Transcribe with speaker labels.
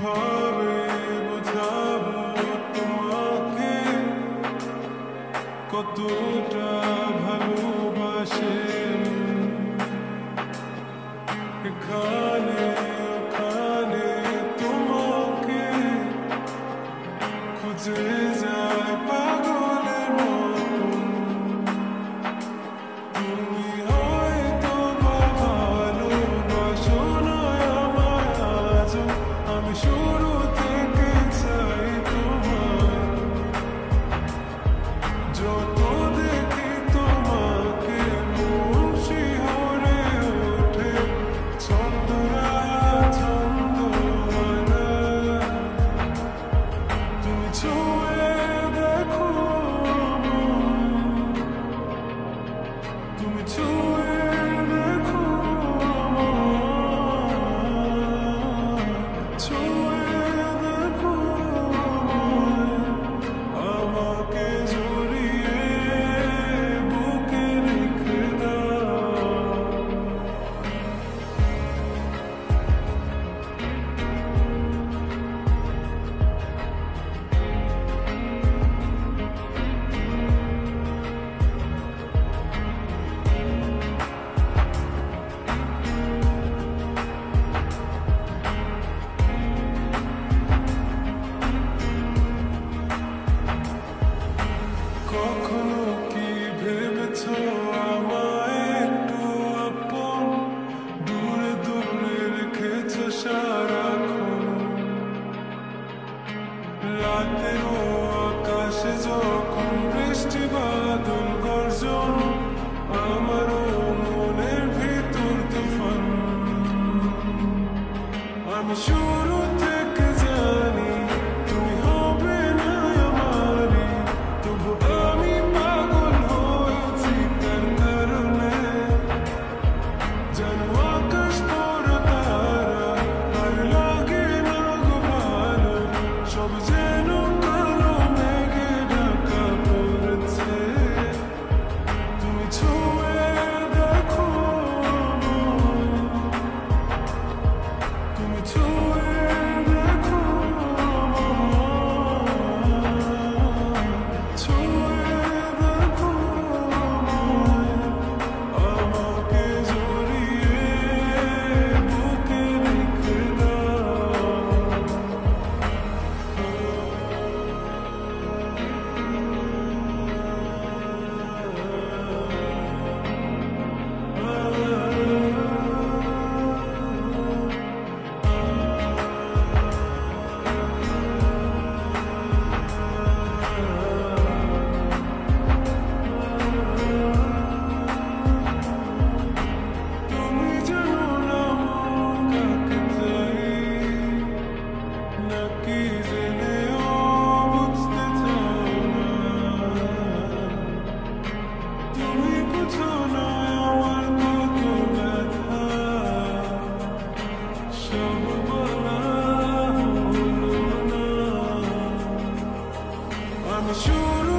Speaker 1: কিভাবে বোঝাবো তোমাকে কতটা ভালোবাসে এখানে ওখানে তোমাকে খুঁজে যায় পাগলের মতন তুমি হয়তো বা ভালোবাসো না আমায় আজও আমি শুরু থেকে চাই তোমায় যত দেখি তোমাকে মন শিহরে ওঠে ছন্দরা ছন্দ না তুমি ছুঁয়ে দেখো তুমি ছুঁয়ে দেখো ছুঁয়ে দেখো আমাকে জড়িয়ে বুকে রেখে দাও কখনো কি ভেবেছো আমায় একটু আপন দূরে দূরে রেখেছো সারাক্ষণ রাতেরও আকাশে যখন বৃষ্টি বাদল গর্জন আমারও মনের ভিতর তুফান আমি শুরু থেকে জানি তুমি হবে না আমারই তবু আমি পাগল হয়েছি তার কারণে জানো আকাশ পড়া তারা আর লাগে না গো ভালো সব যেন কালো মেঘে ঢাকা পড়েছে তুমি ছুঁয়ে দেখো তুমি ছুঁয়ে দেখো ছুঁয়ে দেখো আমাকে জড়িয়ে বুকে রেখে দাও তুমি জানো না মন কাকে চাই নাকি জেনেও বুঝতে চাও না তুমি বুঝো না আমার কত ব্যথা সব বলা হলো না আমি শুরু